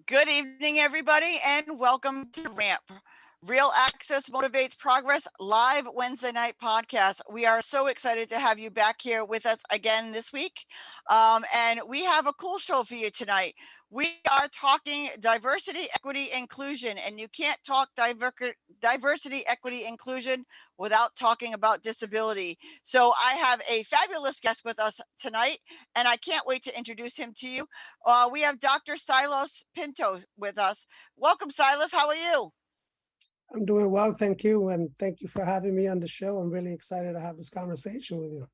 Good evening, everybody, and welcome to RAMP. Real Access Motivates Progress live Wednesday night podcast. We are so excited to have you back here with us again this week. And we have a cool show for you tonight. We are talking diversity, equity, inclusion, and you can't talk diversity, equity, inclusion without talking about disability. So I have a fabulous guest with us tonight, and I can't wait to introduce him to you. We have Dr. Silas Pinto with us. Welcome, Silas. How are you? I'm doing well, thank you. And thank you for having me on the show. I'm really excited to have this conversation with you.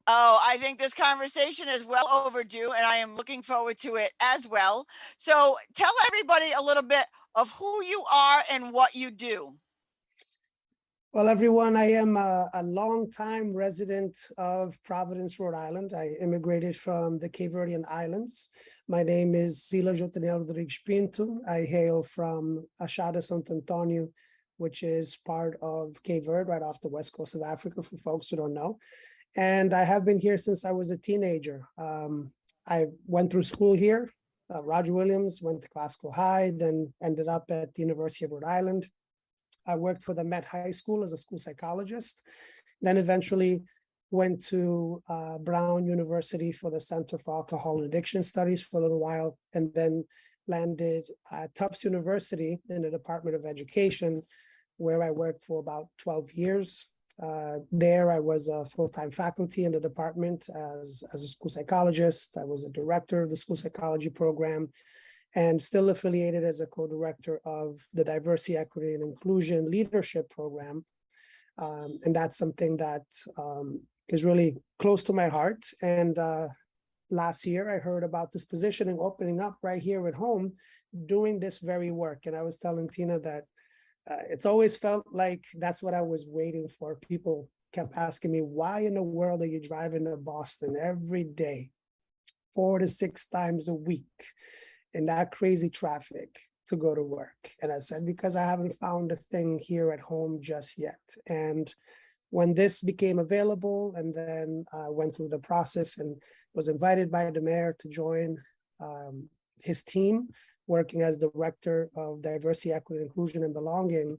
Oh, I think this conversation is well overdue, and I am looking forward to it as well. So tell everybody a little bit of who you are and what you do. Well, everyone, I am a longtime resident of Providence, Rhode Island. I immigrated from the Cape Verdean Islands. My name is Sila Jotanel Rodrigues Pinto. I hail from Achada Santo Antonio, which is part of Cape Verde, right off the west coast of Africa, for folks who don't know. And I have been here since I was a teenager. I went through school here, Roger Williams, went to classical high, then ended up at the University of Rhode Island. I worked for the Met High School as a school psychologist, then eventually went to Brown University for the Center for Alcohol and Addiction Studies for a little while, and then landed at Tufts University in the Department of Education, where I worked for about 12 years. There, I was a full-time faculty in the department as a school psychologist. I was a director of the school psychology program, and still affiliated as a co-director of the Diversity, Equity, and Inclusion Leadership Program. And that's something that is really close to my heart. And last year, I heard about this positioning opening up right here at home, doing this very work. And I was telling Tina that it's always felt like that's what I was waiting for. People kept asking me, why in the world are you driving to Boston every day, 4 to 6 times a week, in that crazy traffic to go to work? And I said, because I haven't found a thing here at home just yet. And when this became available, and then went through the process and was invited by the mayor to join his team, working as director of diversity, equity, inclusion, and belonging,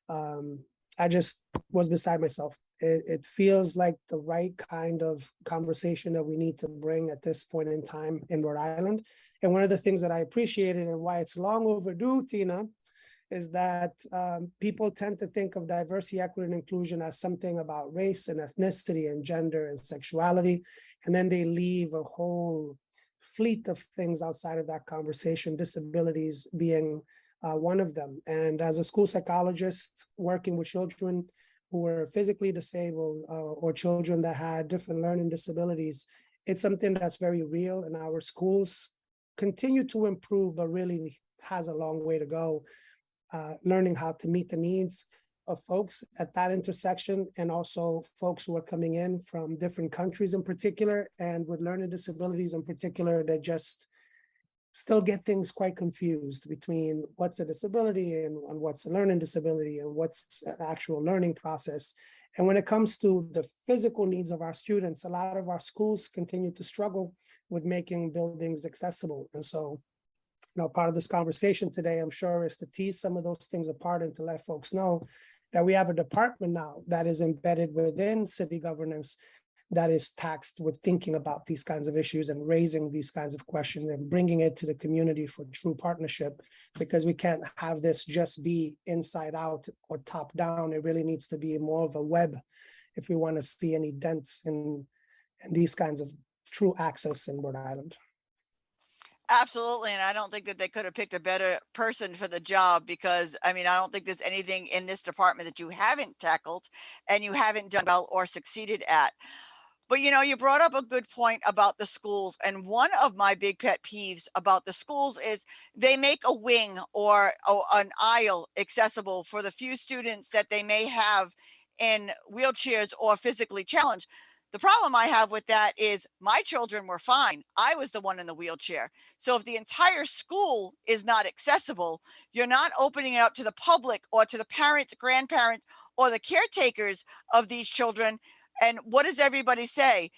I just was beside myself. It feels like the right kind of conversation that we need to bring at this point in time in Rhode Island. And one of the things that I appreciated and why it's long overdue, Tina, is that people tend to think of diversity, equity, and inclusion as something about race and ethnicity and gender and sexuality. And then they leave a whole fleet of things outside of that conversation, disabilities being one of them. And as a school psychologist working with children who were physically disabled or children that had different learning disabilities, it's something that's very real, and our schools continue to improve, but really has a long way to go, learning how to meet the needs of folks at that intersection, and also folks who are coming in from different countries in particular, and with learning disabilities in particular, that just still get things quite confused between what's a disability and what's a learning disability and what's an actual learning process. And when it comes to the physical needs of our students, a lot of our schools continue to struggle with making buildings accessible. And so, part of this conversation today, I'm sure, is to tease some of those things apart and to let folks know that we have a department now that is embedded within city governance that is taxed with thinking about these kinds of issues and raising these kinds of questions and bringing it to the community for true partnership, because we can't have this just be inside out or top down. It really needs to be more of a web if we want to see any dents in these kinds of true access in Rhode Island. Absolutely. And I don't think that they could have picked a better person for the job, because I don't think there's anything in this department that you haven't tackled and you haven't done well or succeeded at. But you brought up a good point about the schools. And one of my big pet peeves about the schools is they make a wing or an aisle accessible for the few students that they may have in wheelchairs or physically challenged. The problem I have with that is my children were fine. I was the one in the wheelchair. So if the entire school is not accessible, you're not opening it up to the public or to the parents, grandparents, or the caretakers of these children. And what does everybody say?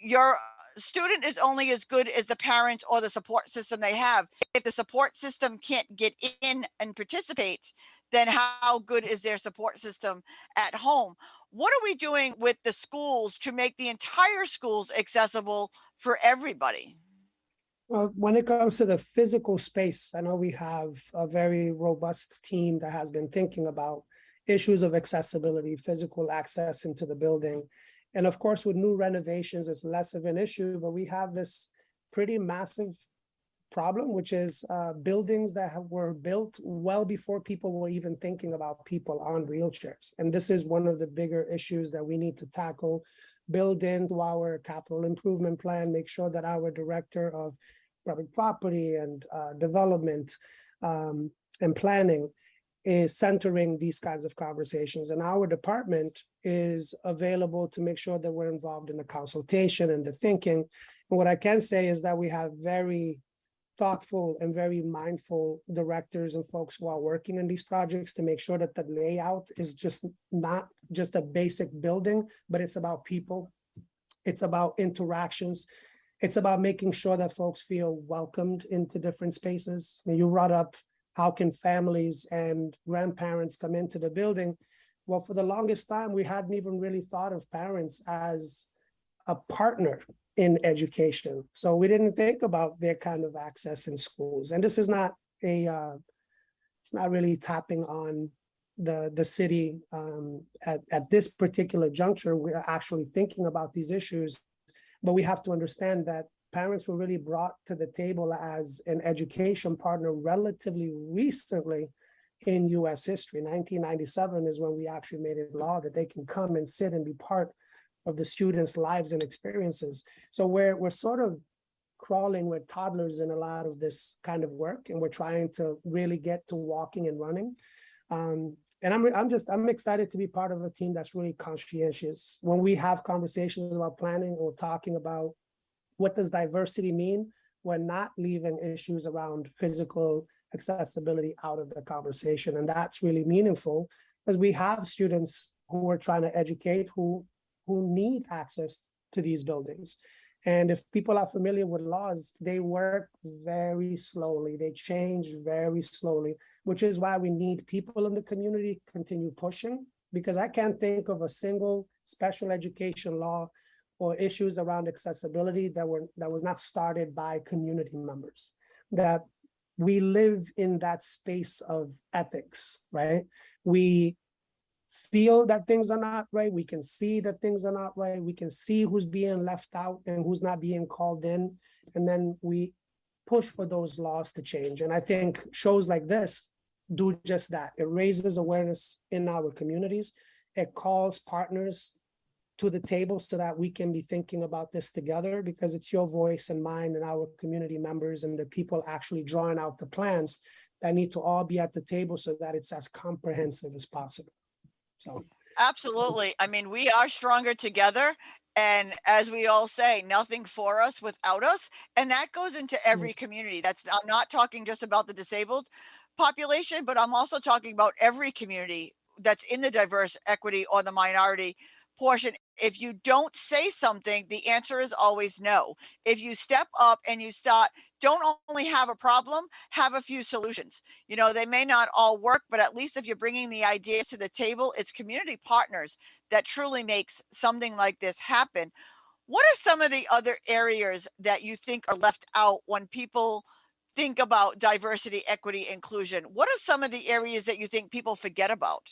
You're student is only as good as the parents or the support system they have. If the support system can't get in and participate, then how good is their support system at home? What are we doing with the schools to make the entire schools accessible for everybody? Well, when it comes to the physical space, I know we have a very robust team that has been thinking about issues of accessibility, physical access into the building. And of course, with new renovations, it's less of an issue, but we have this pretty massive problem, which is buildings that were built well before people were even thinking about people on wheelchairs. And this is one of the bigger issues that we need to tackle, build into our capital improvement plan, make sure that our director of public property and development and planning is centering these kinds of conversations. And our department is available to make sure that we're involved in the consultation and the thinking. And what I can say is that we have very thoughtful and very mindful directors and folks who are working in these projects to make sure that the layout is just not just a basic building, but it's about people. It's about interactions. It's about making sure that folks feel welcomed into different spaces. And you brought up, how can families and grandparents come into the building? Well, for the longest time, we hadn't even really thought of parents as a partner in education. So we didn't think about their kind of access in schools. And this is not it's not really tapping on the city at this particular juncture. We're actually thinking about these issues, but we have to understand that parents were really brought to the table as an education partner relatively recently in US history. 1997 is when we actually made it law that they can come and sit and be part of the students' lives and experiences. So we're sort of crawling with toddlers in a lot of this kind of work, and we're trying to really get to walking and running. And I'm excited to be part of a team that's really conscientious. When we have conversations about planning or talking about what does diversity mean, we're not leaving issues around physical accessibility out of the conversation. And that's really meaningful because we have students who are trying to educate who need access to these buildings. And if people are familiar with laws, they work very slowly. They change very slowly, which is why we need people in the community to continue pushing, because I can't think of a single special education law or issues around accessibility that was not started by community members. That we live in that space of ethics, right? We feel that things are not right. We can see that things are not right. We can see who's being left out and who's not being called in. And then we push for those laws to change. And I think shows like this do just that. It raises awareness in our communities. It calls partners to the table so that we can be thinking about this together, because it's your voice and mine and our community members and the people actually drawing out the plans that need to all be at the table so that it's as comprehensive as possible. So Absolutely. I mean, we are stronger together. And as we all say, nothing for us without us. And that goes into every community. I'm not talking just about the disabled population, but I'm also talking about every community that's in the diverse, equity, or the minority portion. If you don't say something, the answer is always no. If you step up and you start, don't only have a problem, have a few solutions. You know, they may not all work, but at least if you're bringing the ideas to the table, it's community partners that truly makes something like this happen. What are some of the other areas that you think are left out when people think about diversity, equity, inclusion? What are some of the areas that you think people forget about?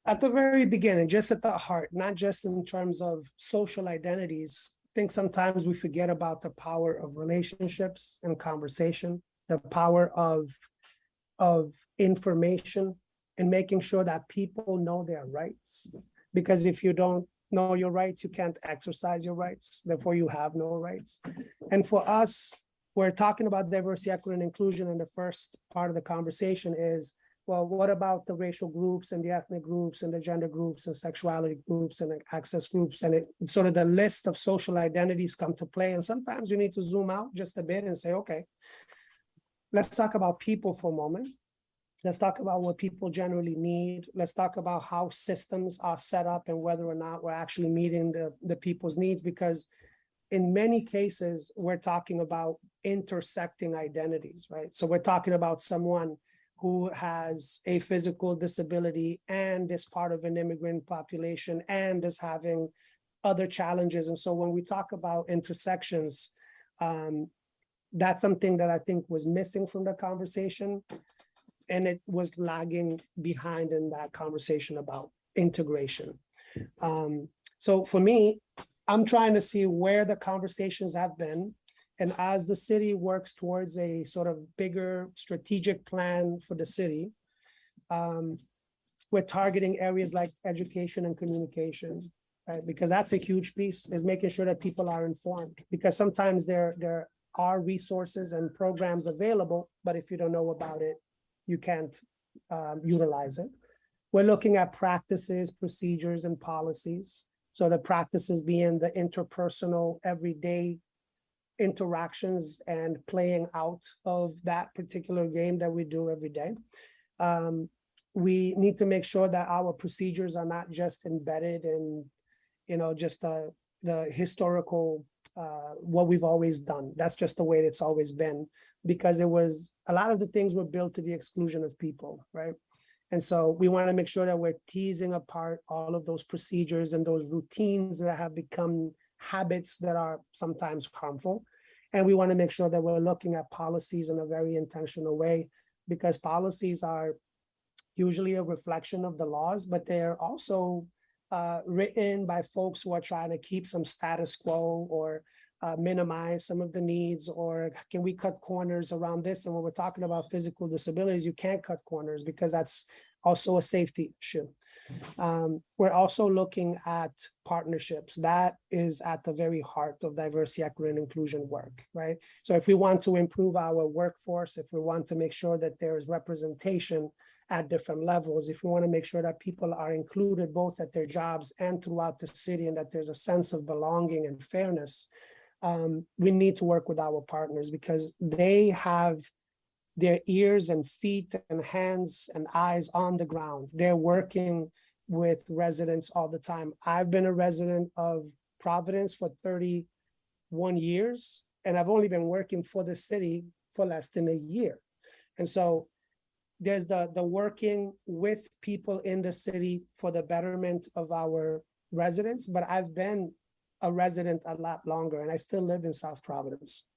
At the very beginning, just at the heart, not just in terms of social identities, I think sometimes we forget about the power of relationships and conversation, the power of information, and making sure that people know their rights. Because if you don't know your rights, you can't exercise your rights. Therefore, you have no rights. And for us, we're talking about diversity, equity, and inclusion. And the first part of the conversation is, well, what about the racial groups and the ethnic groups and the gender groups and sexuality groups and the access groups? And it's sort of the list of social identities come to play. And sometimes you need to zoom out just a bit and say, okay, let's talk about people for a moment. Let's talk about what people generally need. Let's talk about how systems are set up and whether or not we're actually meeting the people's needs, because in many cases, we're talking about intersecting identities, right? So we're talking about someone who has a physical disability and is part of an immigrant population and is having other challenges. And so when we talk about intersections, that's something that I think was missing from the conversation. And it was lagging behind in that conversation about integration. So for me, I'm trying to see where the conversations have been. And as the city works towards a sort of bigger strategic plan for the city, we're targeting areas like education and communication, right? Because that's a huge piece, is making sure that people are informed. Because sometimes there are resources and programs available, but if you don't know about it, you can't utilize it. We're looking at practices, procedures, and policies. So the practices being the interpersonal, everyday interactions and playing out of that particular game that we do every day. We need to make sure that our procedures are not just embedded in, just the historical, what we've always done. That's just the way it's always been, because it was a lot of the things were built to the exclusion of people, right? And so we want to make sure that we're teasing apart all of those procedures and those routines that have become habits that are sometimes harmful. And we want to make sure that we're looking at policies in a very intentional way, because policies are usually a reflection of the laws, but they're also written by folks who are trying to keep some status quo or minimize some of the needs, or can we cut corners around this? And when we're talking about physical disabilities, you can't cut corners because that's also a safety issue. We're also looking at partnerships. That is at the very heart of diversity, equity, and inclusion work, right? So if we want to improve our workforce, if we want to make sure that there is representation at different levels, if we want to make sure that people are included both at their jobs and throughout the city, and that there's a sense of belonging and fairness, we need to work with our partners, because they have their ears and feet and hands and eyes on the ground. They're working with residents all the time. I've been a resident of Providence for 31 years, and I've only been working for the city for less than a year. And so there's the working with people in the city for the betterment of our residents, but I've been a resident a lot longer, and I still live in South Providence.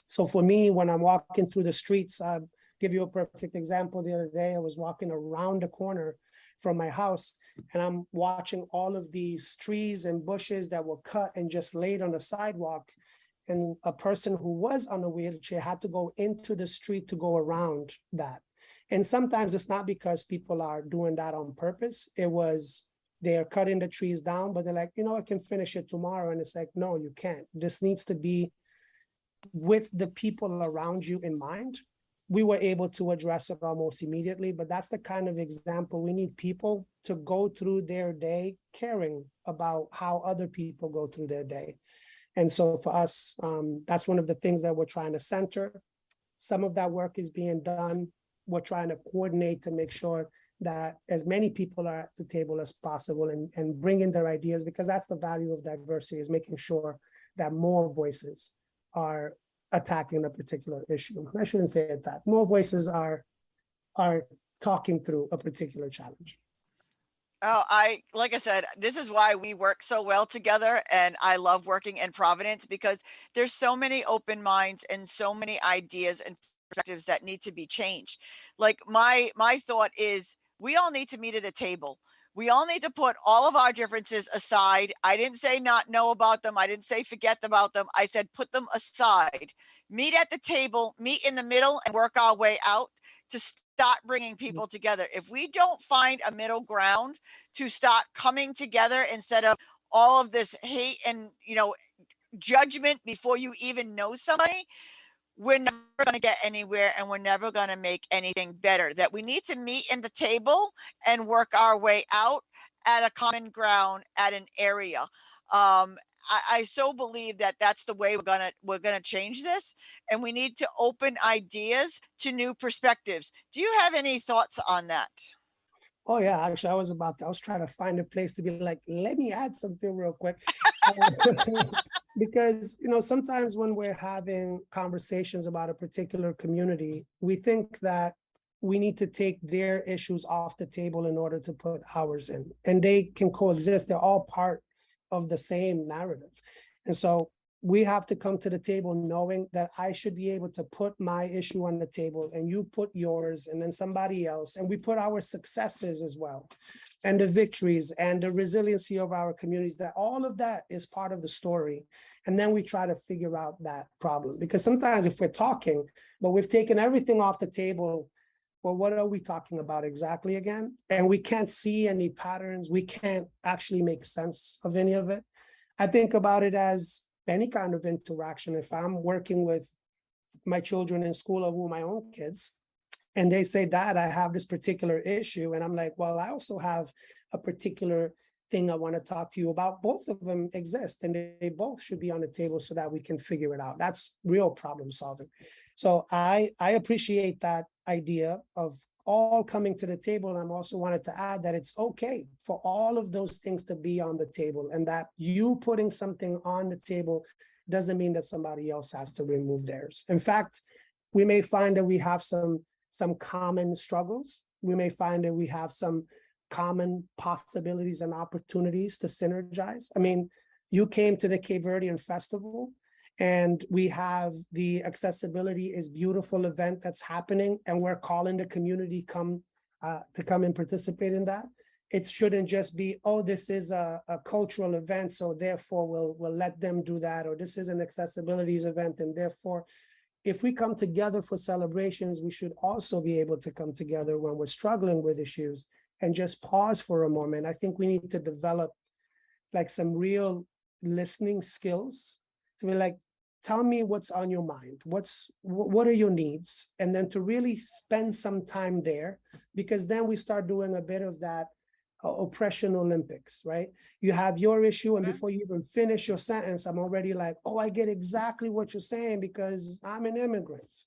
So for me, when I'm walking through the streets, I'll give you a perfect example. The other day, I was walking around the corner from my house, and I'm watching all of these trees and bushes that were cut and just laid on the sidewalk. And a person who was on a wheelchair had to go into the street to go around that. And sometimes it's not because people are doing that on purpose. It was they're cutting the trees down, but they're like, I can finish it tomorrow. And it's like, no, you can't. This needs to be with the people around you in mind. We were able to address it almost immediately, but that's the kind of example. We need people to go through their day caring about how other people go through their day. And so for us, that's one of the things that we're trying to center. Some of that work is being done. We're trying to coordinate to make sure that as many people are at the table as possible and bring in their ideas, because that's the value of diversity, is making sure that more voices are attacking a particular issue. I shouldn't say attack. More voices are talking through a particular challenge. Oh, like I said, this is why we work so well together, and I love working in Providence, because there's so many open minds and so many ideas and perspectives that need to be changed. Like my thought is, we all need to meet at a table. We all need to put all of our differences aside. I didn't say not know about them. I didn't say forget about them. I said put them aside. Meet at the table, meet in the middle, and work our way out to start bringing people together. If we don't find a middle ground to start coming together, instead of all of this hate and judgment before you even know somebody, we're never going to get anywhere, and we're never going to make anything better. That we need to meet in the table and work our way out at a common ground, at an area. I so believe that that's the way we're gonna change this, and we need to open ideas to new perspectives. Do you have any thoughts on that? Oh yeah, actually, I was trying to find a place to be like, let me add something real quick. Uh, because, sometimes when we're having conversations about a particular community, we think that we need to take their issues off the table in order to put ours in, and they can coexist. They're all part of the same narrative. And so we have to come to the table knowing that I should be able to put my issue on the table and you put yours and then somebody else, and we put our successes as well, and the victories and the resiliency of our communities, that all of that is part of the story. And then we try to figure out that problem, because sometimes if we're talking, but we've taken everything off the table, well, what are we talking about exactly again? And we can't see any patterns. We can't actually make sense of any of it. I think about it as any kind of interaction. If I'm working with my children in school or with my own kids, and they say, Dad, I have this particular issue. And I'm like, well, I also have a particular thing I want to talk to you about. Both of them exist, and they both should be on the table so that we can figure it out. That's real problem solving. So I appreciate that idea of all coming to the table. And I'm also wanted to add that it's okay for all of those things to be on the table, and that you putting something on the table doesn't mean that somebody else has to remove theirs. In fact, we may find that we have some common struggles. We may find that we have some common possibilities and opportunities to synergize. I mean, you came to the Cape Verdean Festival, and we have the Accessibility is Beautiful event that's happening, and we're calling the community to come and participate in that. It shouldn't just be, oh, this is a cultural event, so therefore we'll let them do that, or this is an accessibilities event, and therefore, if we come together for celebrations, we should also be able to come together when we're struggling with issues and just pause for a moment. I think we need to develop like some real listening skills to be like, tell me what's on your mind. What are your needs? And then to really spend some time there, because then we start doing a bit of that oppression Olympics, right? You have your issue, and Mhm. before you even finish your sentence, I'm already like, oh, I get exactly what you're saying because I'm an immigrant.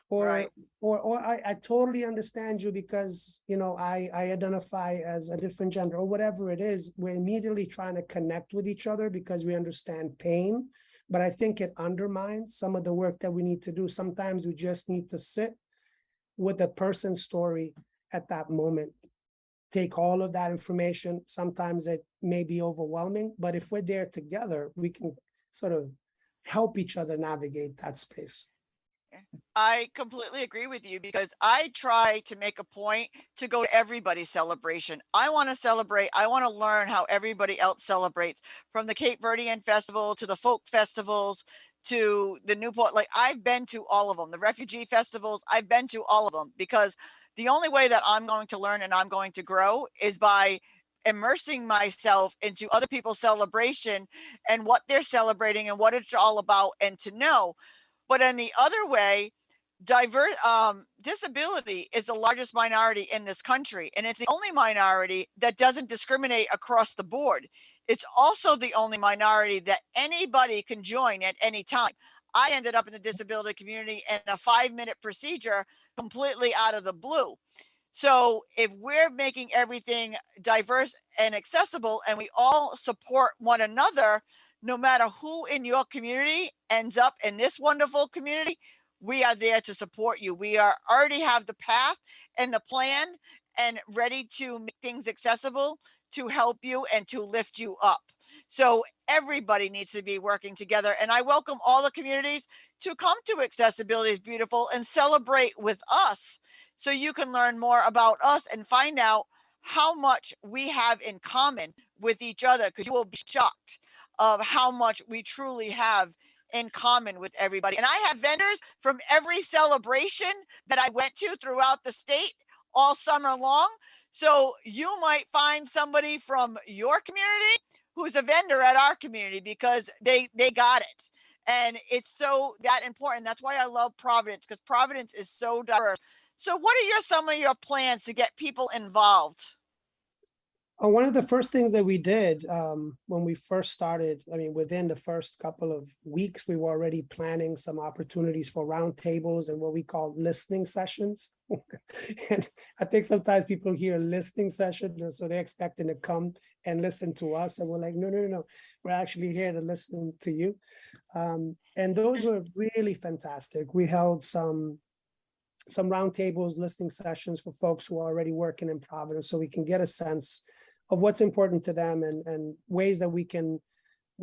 Right. Or I totally understand you because I identify as a different gender, or whatever it is. We're immediately trying to connect with each other because we understand pain. But I think it undermines some of the work that we need to do. Sometimes we just need to sit with a person's story at that moment, take all of that information. Sometimes it may be overwhelming, but if we're there together, we can sort of help each other navigate that space. I completely agree with you because I try to make a point to go to everybody's celebration. I want to celebrate. I want to learn how everybody else celebrates, from the Cape Verdean Festival to the folk festivals to the Newport. Like, I've been to all of them, the refugee festivals. I've been to all of them because the only way that I'm going to learn and I'm going to grow is by immersing myself into other people's celebration and what they're celebrating and what it's all about, and to know. But in the other way, disability is the largest minority in this country, and it's the only minority that doesn't discriminate across the board. It's also the only minority that anybody can join at any time. I ended up in the disability community in a 5-minute procedure completely out of the blue. So if we're making everything diverse and accessible, and we all support one another, no matter who in your community ends up in this wonderful community, we are there to support you. We are already have the path and the plan and ready to make things accessible, to help you and to lift you up. So everybody needs to be working together. And I welcome all the communities to come to Accessibility is Beautiful and celebrate with us, so you can learn more about us and find out how much we have in common with each other, because you will be shocked of how much we truly have in common with everybody. And I have vendors from every celebration that I went to throughout the state all summer long. So you might find somebody from your community who's a vendor at our community because they got it. And it's so that important. That's why I love Providence, because Providence is so diverse. So what are some of your plans to get people involved? One of the first things that we did when we first started, I mean, within the first couple of weeks, we were already planning some opportunities for roundtables and what we call listening sessions. And I think sometimes people hear listening session, and so they're expecting to come and listen to us. And we're like, no, no, no, no. We're actually here to listen to you. And those were really fantastic. We held some roundtables, listening sessions for folks who are already working in Providence, so we can get a sense of what's important to them and ways that we can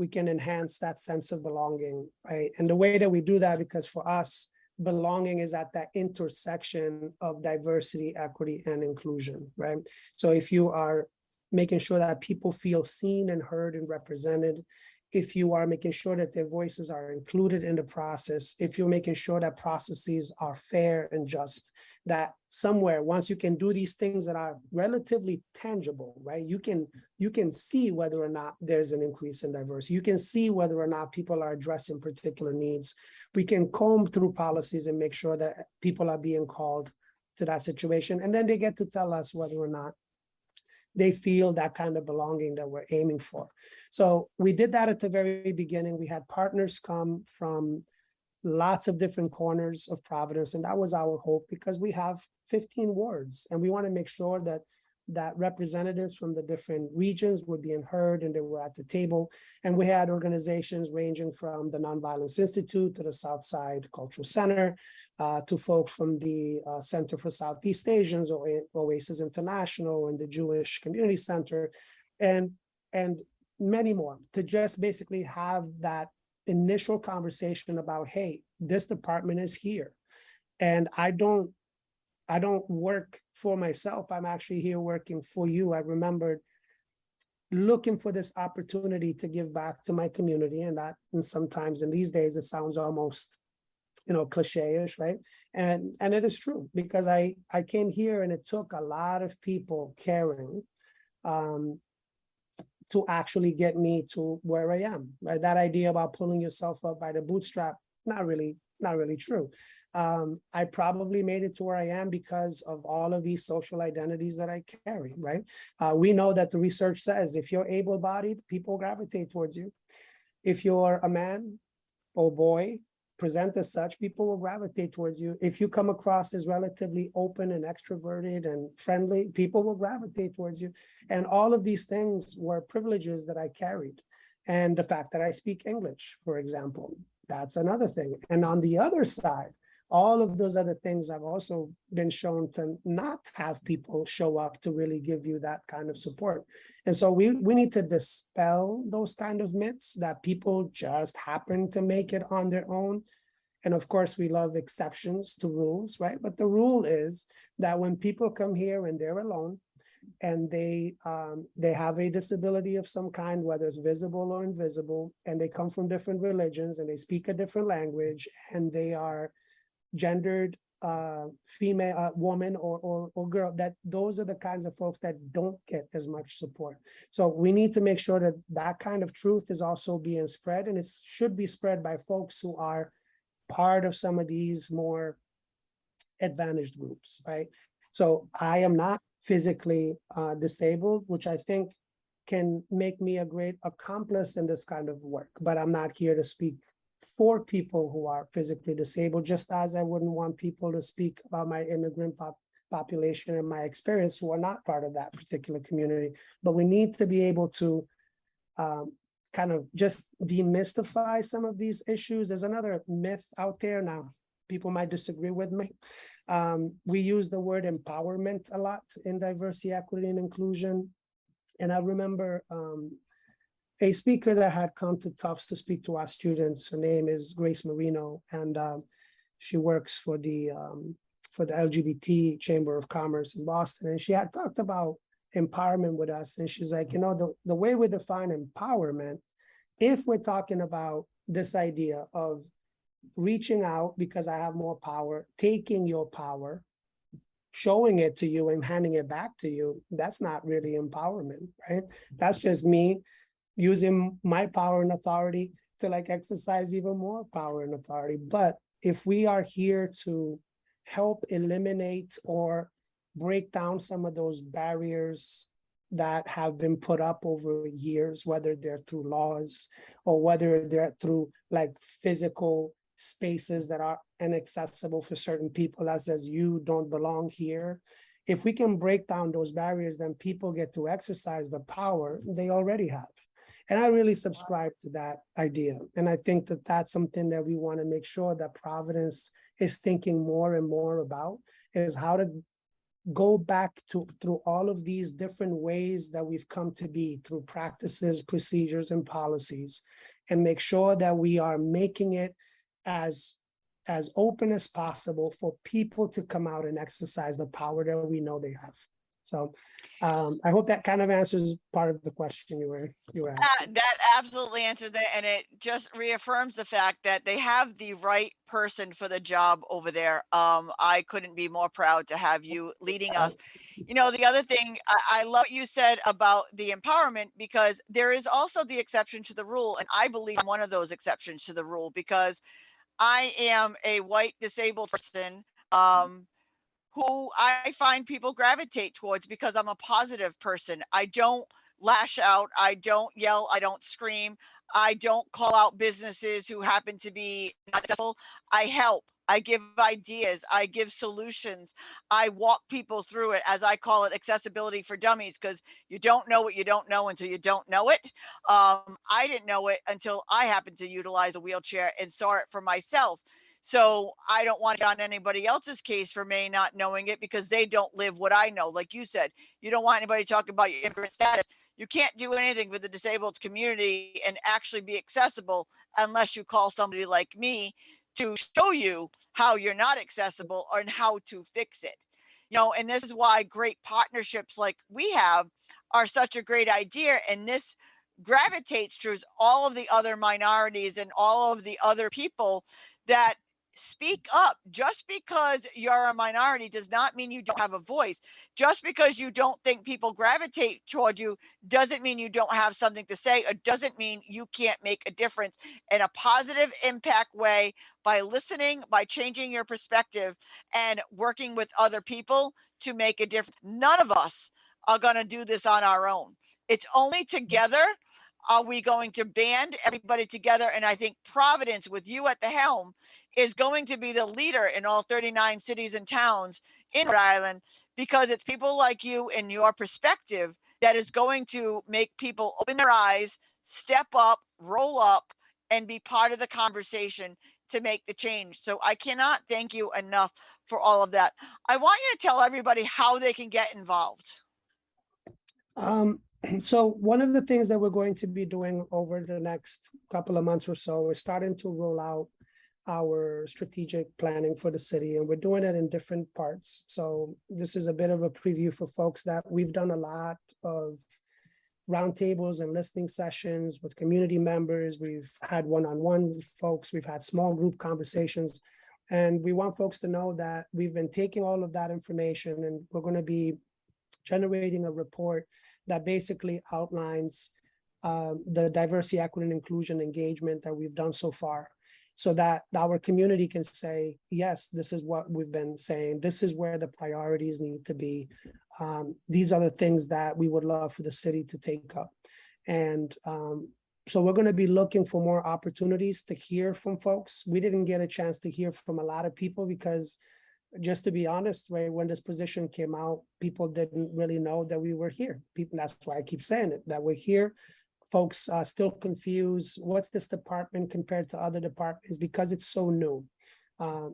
enhance that sense of belonging, right? And the way that we do that, because for us, belonging is at that intersection of diversity, equity, and inclusion, right? So if you are making sure that people feel seen and heard and represented, if you are making sure that their voices are included in the process, if you're making sure that processes are fair and just, that somewhere, once you can do these things that are relatively tangible, right? You can see whether or not there's an increase in diversity. You can see whether or not people are addressing particular needs. We can comb through policies and make sure that people are being called to that situation. And then they get to tell us whether or not they feel that kind of belonging that we're aiming for. So we did that at the very beginning. We had partners come from lots of different corners of Providence, and that was our hope, because we have 15 wards, and we want to make sure that representatives from the different regions were being heard and they were at the table. And we had organizations ranging from the Nonviolence Institute to the Southside Cultural Center, to folks from the Center for Southeast Asians, or Oasis International, and the Jewish Community Center, and many more, to just basically have that initial conversation about, hey, this department is here, and I don't work for myself. I'm actually here working for you. I remembered looking for this opportunity to give back to my community, and sometimes in these days it sounds almost cliche-ish, right? And it is true, because I came here and it took a lot of people caring to actually get me to where I am, right? That idea about pulling yourself up by the bootstrap, not really true. I probably made it to where I am because of all of these social identities that I carry, right? We know that the research says if you're able-bodied, people gravitate towards you. If you're a man or boy, present as such, people will gravitate towards you. If you come across as relatively open and extroverted and friendly, people will gravitate towards you. And all of these things were privileges that I carried. And the fact that I speak English, for example, that's another thing. And on the other side, all of those other things have also been shown to not have people show up to really give you that kind of support. And so we need to dispel those kind of myths that people just happen to make it on their own. And of course, we love exceptions to rules, right? But the rule is that when people come here and they're alone, and they have a disability of some kind, whether it's visible or invisible, and they come from different religions and they speak a different language, and they are gendered female, woman or girl, that those are the kinds of folks that don't get as much support. So we need to make sure that that kind of truth is also being spread, and it should be spread by folks who are part of some of these more advantaged groups, right? So I am not physically disabled, which I think can make me a great accomplice in this kind of work, but I'm not here to speak for people who are physically disabled, just as I wouldn't want people to speak about my immigrant population and my experience who are not part of that particular community. But we need to be able to kind of just demystify some of these issues. There's another myth out there now. People might disagree with me. We use the word empowerment a lot in diversity, equity, and inclusion. And I remember a speaker that had come to Tufts to speak to our students. Her name is Grace Marino, and she works for the LGBT Chamber of Commerce in Boston. And she had talked about empowerment with us. And she's like, the way we define empowerment, if we're talking about this idea of reaching out because I have more power, taking your power, showing it to you and handing it back to you, that's not really empowerment, right? That's just me using my power and authority to exercise even more power and authority. But if we are here to help eliminate or break down some of those barriers that have been put up over years, whether they're through laws or whether they're through like physical spaces that are inaccessible for certain people, as you don't belong here. If we can break down those barriers, then people get to exercise the power they already have. And I really subscribe to that idea. And I think that that's something that we want to make sure that Providence is thinking more and more about, is how to go back to through all of these different ways that we've come to be, through practices, procedures, and policies, and make sure that we are making it as open as possible for people to come out and exercise the power that we know they have. So I hope that kind of answers part of the question you were asking. That absolutely answered that, and it just reaffirms the fact that they have the right person for the job over there. I couldn't be more proud to have you leading us. You know, the other thing, I love what you said about the empowerment, because there is also the exception to the rule, and I believe I'm one of those exceptions to the rule, because I am a white disabled person. Who I find people gravitate towards because I'm a positive person. I don't lash out, I don't yell, I don't scream, I don't call out businesses who happen to be not successful. I help. I give ideas, I give solutions, I walk people through it, as I call it, accessibility for dummies, because you don't know what you don't know until you don't know it. I didn't know it until I happened to utilize a wheelchair and saw it for myself. So I don't want to get on anybody else's case for me not knowing it, because they don't live what I know. Like you said, you don't want anybody talking about your immigrant status. You can't do anything for the disabled community and actually be accessible unless you call somebody like me to show you how you're not accessible and how to fix it. You know, and this is why great partnerships like we have are such a great idea. And this gravitates towards all of the other minorities and all of the other people that speak up. Just because you're a minority does not mean you don't have a voice. Just because you don't think people gravitate toward you doesn't mean you don't have something to say. It doesn't mean you can't make a difference in a positive impact way by listening, by changing your perspective, and working with other people to make a difference. None of us are going to do this on our own. It's only together are we going to band everybody together. And I think Providence, with you at the helm, is going to be the leader in all 39 cities and towns in Rhode Island, because it's people like you and your perspective that is going to make people open their eyes, step up, roll up, and be part of the conversation to make the change. So I cannot thank you enough for all of that. I want you to tell everybody how they can get involved. So one of the things that we're going to be doing over the next couple of months or so is starting to roll out our strategic planning for the city, and we're doing it in different parts. So this is a bit of a preview for folks that we've done a lot of roundtables and listening sessions with community members. We've had one-on-one with folks, we've had small group conversations, and we want folks to know that we've been taking all of that information, and we're going to be generating a report that basically outlines the diversity, equity, and inclusion engagement that we've done so far, so that our community can say, yes, this is what we've been saying. This is where the priorities need to be. These are the things that we would love for the city to take up. And so we're going to be looking for more opportunities to hear from folks. We didn't get a chance to hear from a lot of people because, just to be honest, right, when this position came out, people didn't really know that we were here. People, that's why I keep saying it, that we're here. Folks are still confused. What's this department compared to other departments? Because it's so new.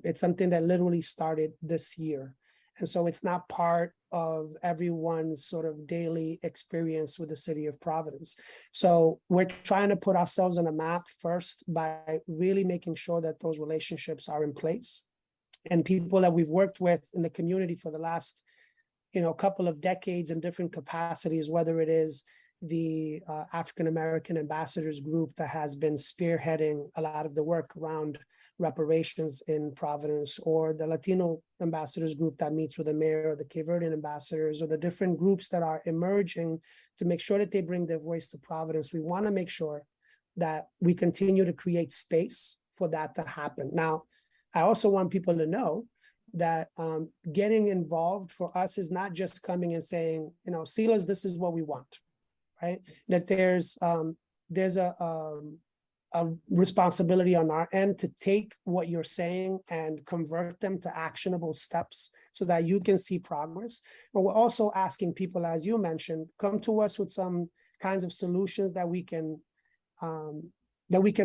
It's something that literally started this year. And so it's not part of everyone's sort of daily experience with the city of Providence. So we're trying to put ourselves on a map first by really making sure that those relationships are in place. And people that we've worked with in the community for the last, couple of decades in different capacities, whether it is the African American Ambassadors Group that has been spearheading a lot of the work around reparations in Providence, or the Latino Ambassadors Group that meets with the mayor, or the Cape Verdean ambassadors, or the different groups that are emerging to make sure that they bring their voice to Providence. We want to make sure that we continue to create space for that to happen. Now, I also want people to know that getting involved for us is not just coming and saying, Silas, this is what we want, right? That there's a responsibility on our end to take what you're saying and convert them to actionable steps so that you can see progress. But we're also asking people, as you mentioned, come to us with some kinds of solutions that we can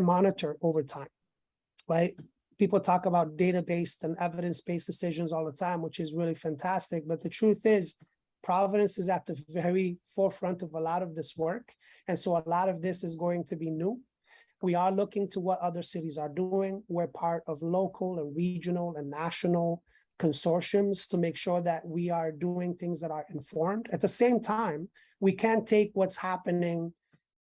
monitor over time, right? People talk about data-based and evidence-based decisions all the time, which is really fantastic. But the truth is, Providence is at the very forefront of a lot of this work. And so a lot of this is going to be new. We are looking to what other cities are doing. We're part of local and regional and national consortiums to make sure that we are doing things that are informed. At the same time, we can't take what's happening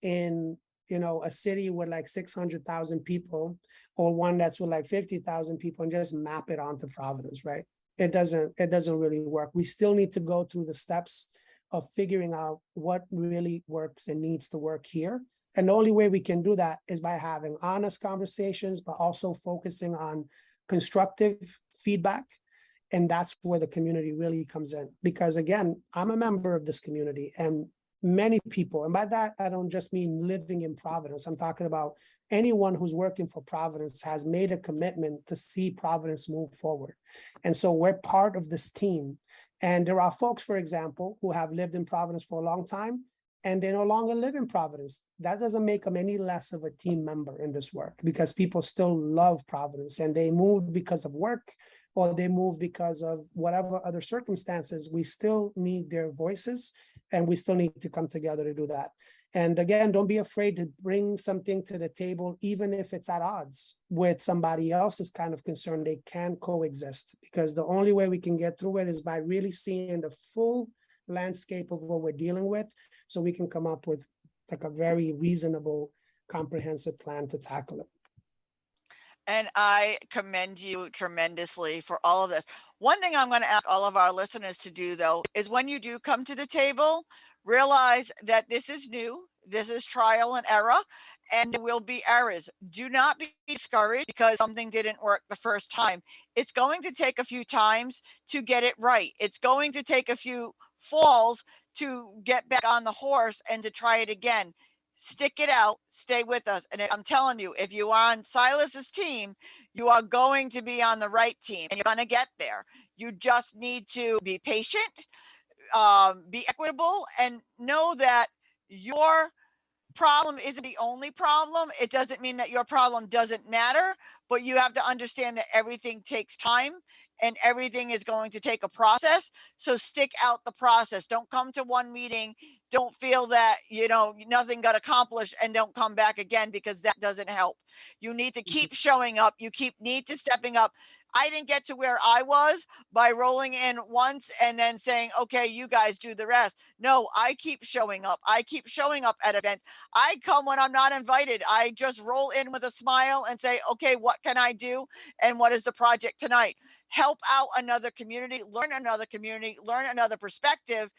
in a city with like 600,000 people or one that's with like 50,000 people and just map it onto Providence, right? It doesn't really work. We still need to go through the steps of figuring out what really works and needs to work here. And the only way we can do that is by having honest conversations, but also focusing on constructive feedback. And that's where the community really comes in. Because again, I'm a member of this community, and many people, and by that, I don't just mean living in Providence. I'm talking about anyone who's working for Providence has made a commitment to see Providence move forward. And so we're part of this team. And there are folks, for example, who have lived in Providence for a long time, and they no longer live in Providence. That doesn't make them any less of a team member in this work, because people still love Providence and they moved because of work or they moved because of whatever other circumstances. We still need their voices, and we still need to come together to do that. And again, don't be afraid to bring something to the table, even if it's at odds with somebody else's kind of concern. They can coexist, because the only way we can get through it is by really seeing the full landscape of what we're dealing with, so we can come up with like a very reasonable, comprehensive plan to tackle it. And I commend you tremendously for all of this. One thing I'm going to ask all of our listeners to do, though, is when you do come to the table, realize that this is new. This is trial and error, and there will be errors. Do not be discouraged because something didn't work the first time. It's going to take a few times to get it right. It's going to take a few falls to get back on the horse and to try it again. Stick it out, stay with us. And I'm telling you, if you are on Silas's team, you are going to be on the right team and you're going to get there. You just need to be patient, be equitable, and know that your problem isn't the only problem. It doesn't mean that your problem doesn't matter, but you have to understand that everything takes time and everything is going to take a process. So stick out the process. Don't come to one meeting. Don't feel that, nothing got accomplished and don't come back again, because that doesn't help. You need to keep showing up. Need to stepping up. I didn't get to where I was by rolling in once and then saying, okay, you guys do the rest. No, I keep showing up. I keep showing up at events. I come when I'm not invited. I just roll in with a smile and say, okay, what can I do? And what is the project tonight? Help out another community, learn another perspective,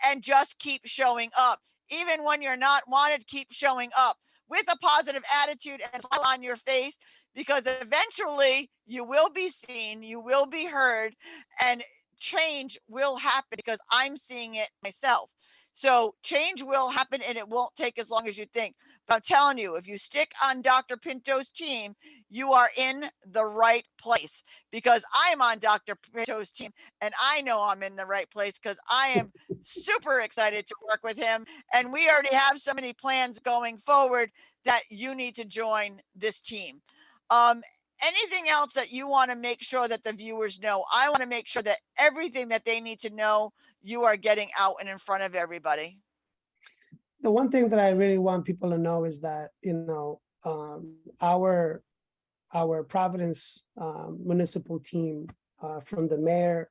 and just keep showing up. Even when you're not wanted, keep showing up with a positive attitude and smile on your face, because eventually you will be seen, you will be heard, and change will happen, because I'm seeing it myself. So change will happen, and it won't take as long as you think. But I'm telling you, if you stick on Dr. Pinto's team, you are in the right place, because I'm on Dr. Pinto's team and I know I'm in the right place, because I am super excited to work with him. And we already have so many plans going forward that you need to join this team. Anything else that you want to make sure that the viewers know? I want to make sure that everything that they need to know, you are getting out and in front of everybody. The one thing that I really want people to know is that, our Providence municipal team, from the mayor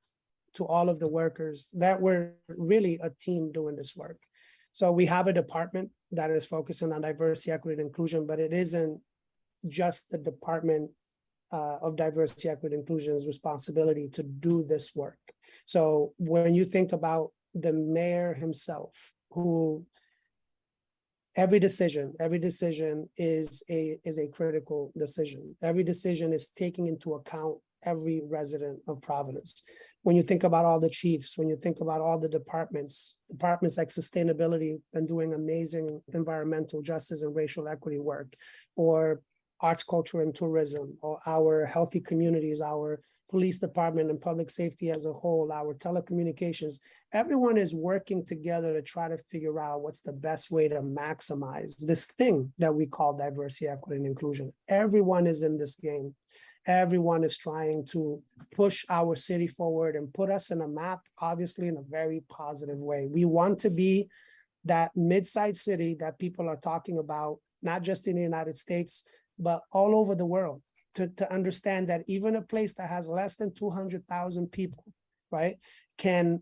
to all of the workers, that we're really a team doing this work. So we have a department that is focusing on diversity, equity, and inclusion, but it isn't just the department of diversity, equity, and inclusion's responsibility to do this work. So when you think about the mayor himself, who every decision is a critical decision. Every decision is taking into account every resident of Providence. When you think about all the chiefs, when you think about all the departments like sustainability and doing amazing environmental justice and racial equity work, or arts, culture, and tourism, or our healthy communities, our police department and public safety as a whole, our telecommunications, everyone is working together to try to figure out what's the best way to maximize this thing that we call diversity, equity, and inclusion. Everyone is in this game. Everyone is trying to push our city forward and put us in a map, obviously in a very positive way. We want to be that mid-sized city that people are talking about, not just in the United States, but all over the world, to understand that even a place that has less than 200,000 people, right, can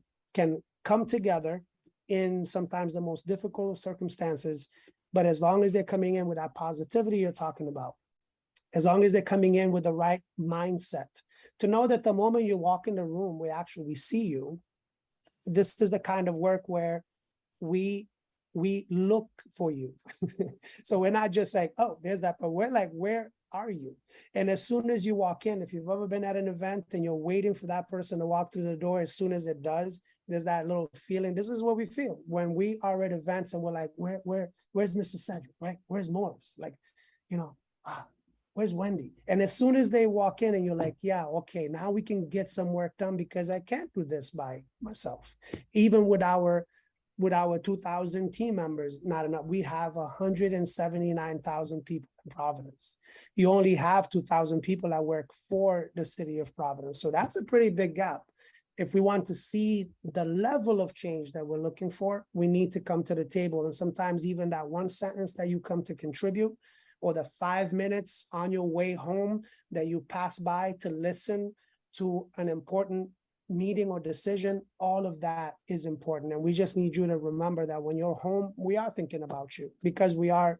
come together in sometimes the most difficult circumstances. But as long as they're coming in with that positivity you're talking about, as long as they're coming in with the right mindset, to know that the moment you walk in the room, we actually see you. This is the kind of work where we look for you. So we're not just like, oh, there's that, but we're like, where are you? And as soon as you walk in, if you've ever been at an event and you're waiting for that person to walk through the door, as soon as it does, there's that little feeling. This is what we feel when we are at events and we're like, where's Mr. Cedric, right? Where's Morris? Like, where's Wendy? And as soon as they walk in and you're like, yeah, okay, now we can get some work done because I can't do this by myself. Even with our 2,000 team members, not enough. We have 179,000 people in Providence. You only have 2,000 people that work for the city of Providence. So that's a pretty big gap. If we want to see the level of change that we're looking for, we need to come to the table. And sometimes even that one sentence that you come to contribute, or the 5 minutes on your way home that you pass by to listen to an important meeting or decision, all of that is important. And we just need you to remember that when you're home, we are thinking about you, because we are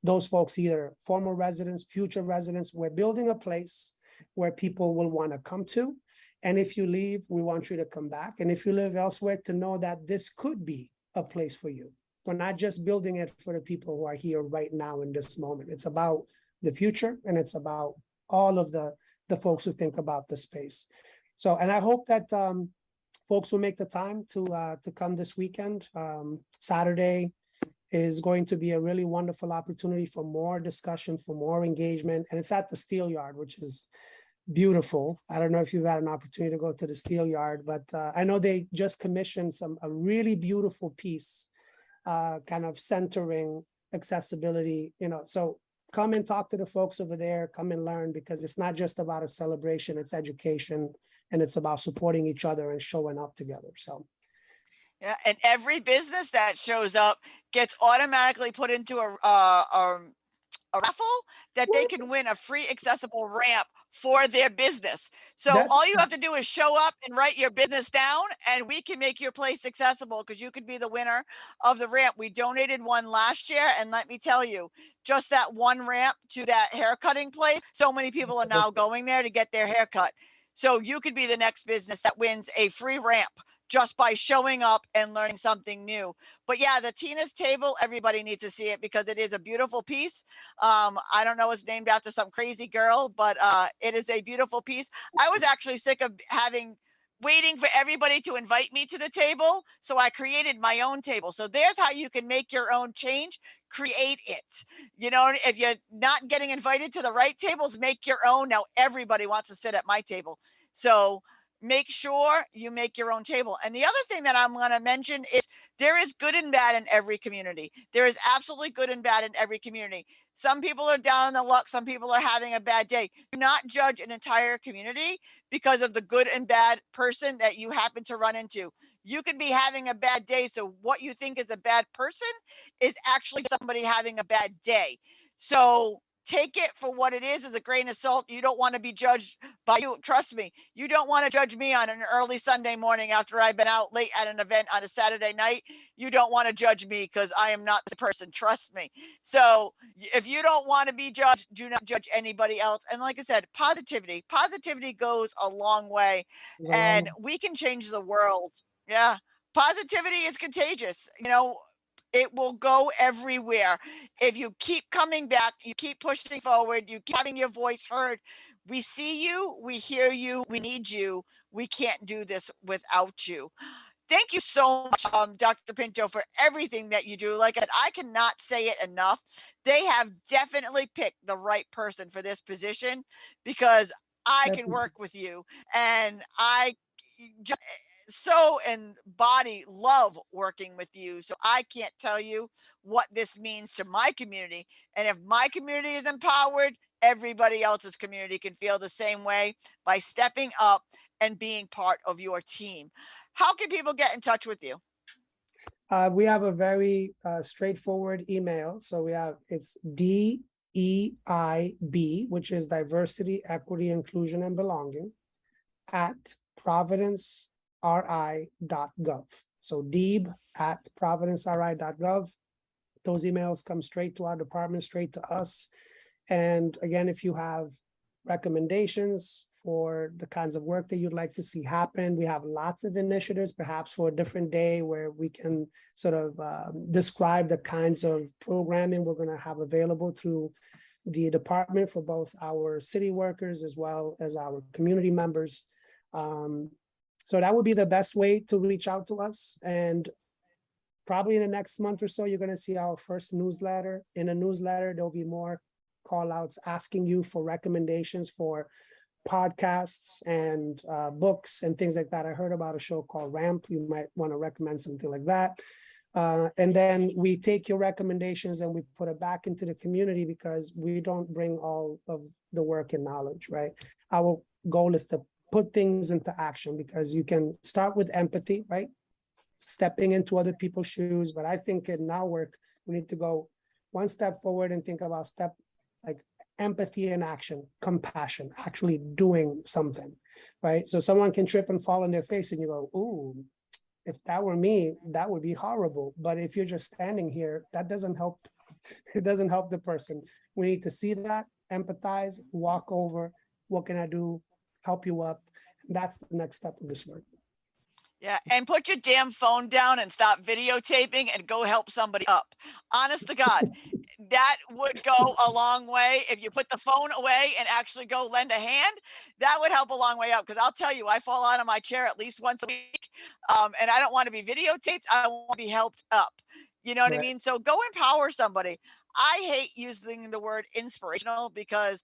those folks, either former residents, future residents. We're building a place where people will want to come to. And if you leave, we want you to come back. And if you live elsewhere, to know that this could be a place for you. We're not just building it for the people who are here right now in this moment. It's about the future, and it's about all of the folks who think about the space. So, and I hope that folks will make the time to come this weekend. Saturday is going to be a really wonderful opportunity for more discussion, for more engagement. And it's at the Steel Yard, which is beautiful. I don't know if you've had an opportunity to go to the Steel Yard, but I know they just commissioned a really beautiful piece, kind of centering accessibility, so come and talk to the folks over there, come and learn, because it's not just about a celebration, it's education, and it's about supporting each other and showing up together. So yeah, and every business that shows up gets automatically put into a raffle that they can win a free accessible ramp for their business. So all you have to do is show up and write your business down, and we can make your place accessible, because you could be the winner of the ramp. We donated one last year, and let me tell you, just that one ramp to that haircutting place, so many people are now going there to get their haircut. So you could be the next business that wins a free ramp just by showing up and learning something new. But yeah, the Tina's table, everybody needs to see it, because it is a beautiful piece. I don't know, it's named after some crazy girl, but it is a beautiful piece. I was actually sick of waiting for everybody to invite me to the table, so I created my own table. So there's how you can make your own change. Create it. If you're not getting invited to the right tables, make your own. Now everybody wants to sit at my table. So make sure you make your own table. And the other thing that I'm going to mention is there is good and bad in every community. There is absolutely good and bad in every community. Some people are down on the luck. Some people are having a bad day. Do not judge an entire community because of the good and bad person that you happen to run into. You could be having a bad day. So what you think is a bad person is actually somebody having a bad day. So take it for what it is, as a grain of salt. You don't want to be judged by you. Trust me, you don't want to judge me on an early Sunday morning after I've been out late at an event on a Saturday night. You don't want to judge me, because I am not the person. Trust me. So if you don't want to be judged, do not judge anybody else. And like I said, positivity goes a long way, and we can change the world. Yeah. Positivity is contagious. It will go everywhere. If you keep coming back, you keep pushing forward, you keep having your voice heard, We see you, we hear you, we need you. We can't do this without you. Thank you so much, Dr. Pinto, for everything that you do. Like I cannot say it enough. They have definitely picked the right person for this position because I can Definitely. work with you, and I just so and body love working with you. So I can't tell you what this means to my community. And if my community is empowered, everybody else's community can feel the same way by stepping up and being part of your team. How can people get in touch with you? We have a very straightforward email. So it's DEIB, which is diversity, equity, inclusion, and belonging, at providenceri.gov. So deeb@providenceri.gov. Those emails come straight to our department, straight to us. And again, if you have recommendations for the kinds of work that you'd like to see happen, we have lots of initiatives, perhaps for a different day where we can sort of describe the kinds of programming we're going to have available through the department for both our city workers as well as our community members. So that would be the best way to reach out to us. And probably in the next month or so, you're going to see our first newsletter. In a newsletter, there'll be more call outs asking you for recommendations for podcasts and books and things like that. I heard about a show called Ramp. You might want to recommend something like that. And then we take your recommendations and we put it back into the community because we don't bring all of the work and knowledge, right? Our goal is to put things into action because you can start with empathy, right? Stepping into other people's shoes. But I think in our work, we need to go one step forward and think about like empathy in action, compassion, actually doing something, right? So someone can trip and fall on their face and you go, ooh, if that were me, that would be horrible. But if you're just standing here, that doesn't help. It doesn't help the person. We need to see that, empathize, walk over. What can I do? Help you up. And that's the next step of this work. Yeah, and put your damn phone down and stop videotaping and go help somebody up. Honest to God, that would go a long way. If you put the phone away and actually go lend a hand, that would help a long way up. Because I'll tell you, I fall out of my chair at least once a week, and I don't want to be videotaped. I want to be helped up. You know what I Right. mean? So go empower somebody. I hate using the word inspirational because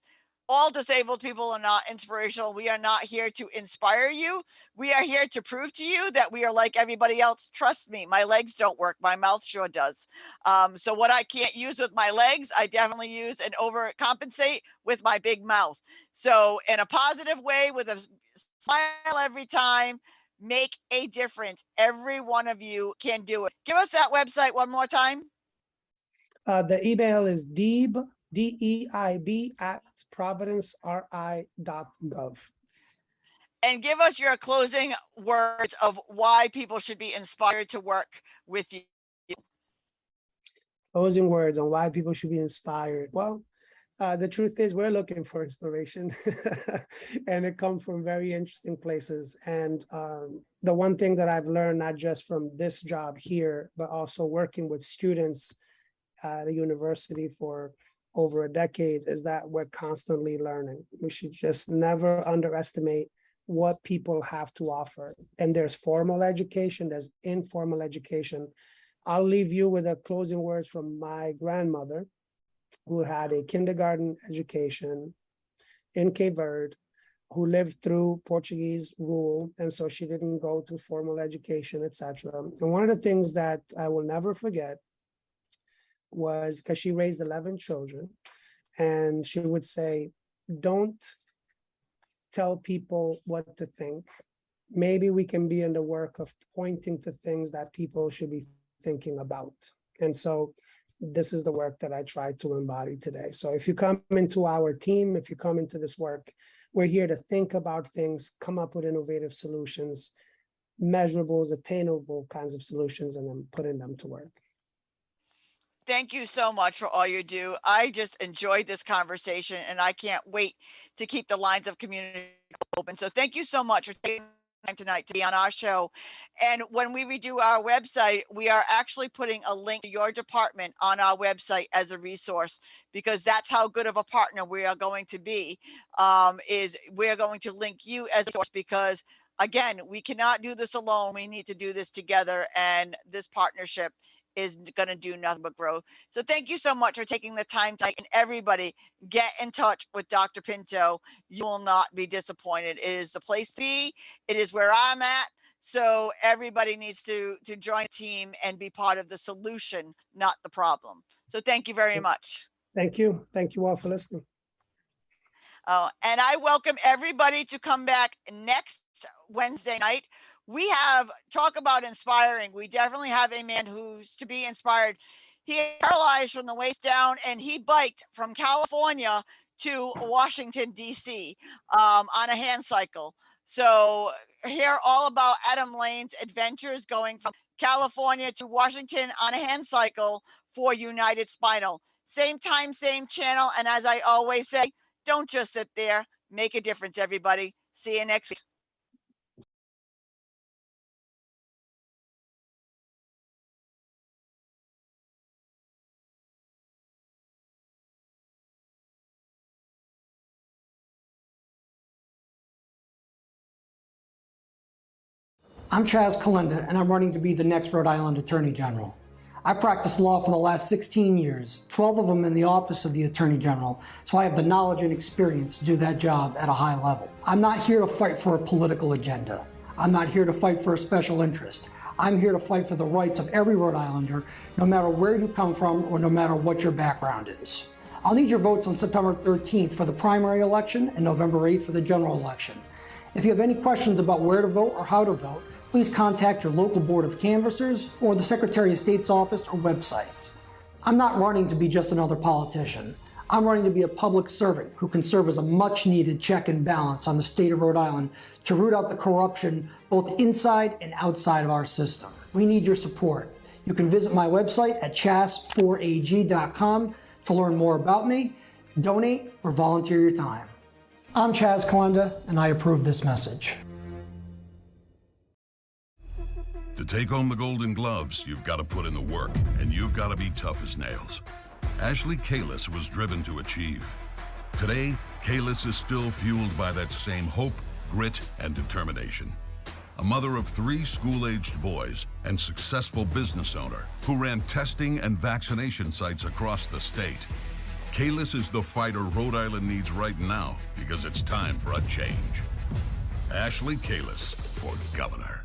all disabled people are not inspirational. We are not here to inspire you. We are here to prove to you that we are like everybody else. Trust me, my legs don't work. My mouth sure does. So what I can't use with my legs, I definitely use and overcompensate with my big mouth. So in a positive way, with a smile every time, make a difference. Every one of you can do it. Give us that website one more time. The email is DEIB at providenceri.gov. And give us your closing words of why people should be inspired to work with you. Closing words on why people should be inspired. Well, the truth is we're looking for inspiration and it comes from very interesting places. And the one thing that I've learned, not just from this job here, but also working with students at a university for over a decade, is that we're constantly learning. We should just never underestimate what people have to offer. And there's formal education, there's informal education. I'll leave you with a closing words from my grandmother, who had a kindergarten education in Cape Verde, who lived through Portuguese rule, and so she didn't go to formal education, etc. And one of the things that I will never forget was because she raised 11 children, and she would say, don't tell people what to think. Maybe we can be in the work of pointing to things that people should be thinking about. And so this is the work that I try to embody today. So if you come into our team, if you come into this work, we're here to think about things, come up with innovative solutions, measurables, attainable kinds of solutions, and then putting them to work. Thank you so much for all you do. I just enjoyed this conversation and I can't wait to keep the lines of community open. So thank you so much for taking tonight to be on our show. And when we redo our website, we are actually putting a link to your department on our website as a resource, because that's how good of a partner we are going to be. Is we're going to link you as a source, because again, we cannot do this alone. We need to do this together, and this partnership is going to do nothing but grow. So thank you so much for taking the time tonight, and everybody get in touch with Dr. Pinto. You will not be disappointed. It is the place to be. It is where I'm at. So everybody needs to join the team and be part of the solution, not the problem. So thank you very much. Thank you. Thank you all for listening. And I welcome everybody to come back next Wednesday night. We have talk about inspiring. We definitely have a man who's to be inspired. He is paralyzed from the waist down, and he biked from California to Washington, D.C. On a hand cycle. So hear all about Adam Lane's adventures going from California to Washington on a hand cycle for United Spinal. Same time, same channel. And as I always say, don't just sit there. Make a difference, everybody. See you next week. I'm Chaz Kalenda, and I'm running to be the next Rhode Island Attorney General. I practiced law for the last 16 years, 12 of them in the office of the Attorney General, so I have the knowledge and experience to do that job at a high level. I'm not here to fight for a political agenda. I'm not here to fight for a special interest. I'm here to fight for the rights of every Rhode Islander, no matter where you come from or no matter what your background is. I'll need your votes on September 13th for the primary election and November 8th for the general election. If you have any questions about where to vote or how to vote, please contact your local Board of Canvassers or the Secretary of State's office or website. I'm not running to be just another politician. I'm running to be a public servant who can serve as a much-needed check and balance on the state of Rhode Island to root out the corruption both inside and outside of our system. We need your support. You can visit my website at chas4ag.com to learn more about me, donate, or volunteer your time. I'm Chaz Kalenda, and I approve this message. To take home the Golden Gloves, you've got to put in the work, and you've got to be tough as nails. Ashley Kalis was driven to achieve. Today, Kalis is still fueled by that same hope, grit, and determination. A mother of 3 school-aged boys and successful business owner who ran testing and vaccination sites across the state. Kalis is the fighter Rhode Island needs right now because it's time for a change. Ashley Kalis for governor.